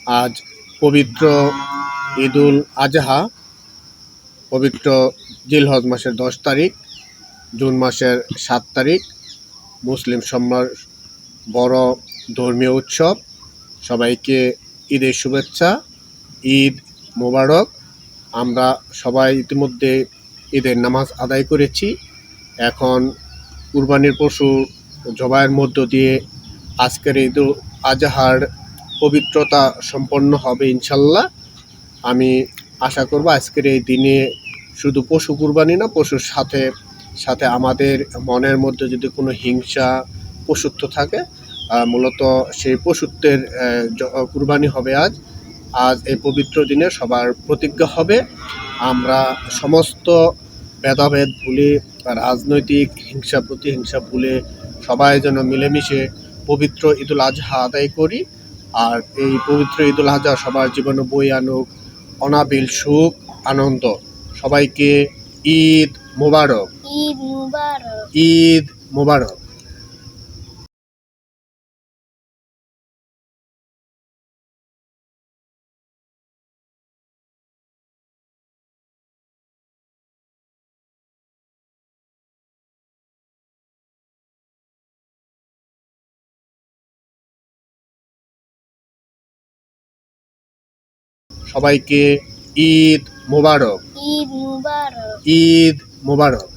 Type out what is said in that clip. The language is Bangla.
আজ পবিত্র ঈদুল আজহা, পবিত্র জিলহজ মাসের 10 তারিখ, জুন মাসের 7 তারিখ, মুসলিম সম্মান বড় ধর্মীয় উৎসব। সবাইকে ঈদের শুভেচ্ছা, ঈদ মোবারক। আমরা সবাই ইতিমধ্যে ঈদের নামাজ আদায় করেছি। এখন কুরবানির পশু জবাইয়ের মধ্য দিয়ে আজকের ঈদুল আজহার পবিত্রতা সম্পন্ন হবে ইনশাল্লাহ। আমি আশা করব আজকের এই দিনে শুধু পশু কুরবানি না, পশুর সাথে সাথে আমাদের মনের মধ্যে যদি কোনো হিংসা, পশুত্ব থাকে, মূলত সেই পশুত্বের কুরবানি হবে আজ। এই পবিত্র দিনে সবার প্রতিজ্ঞা হবে আমরা সমস্ত ভেদাভেদ ভুলে, রাজনৈতিক হিংসা প্রতিহিংসা ভুলে সবাই যেন মিলেমিশে পবিত্র ঈদুল আজহা আদায় করি। আর এই পবিত্র ঈদুল আজহা সবার জীবনে বয়ে আনুক অনাবিল সুখ, আনন্দ। সবাইকে ঈদ মোবারক। ঈদ মুবারক। ঈদ মোবারক। সবাইকে ঈদ মোবারক। ঈদ মুবারক। ঈদ মোবারক।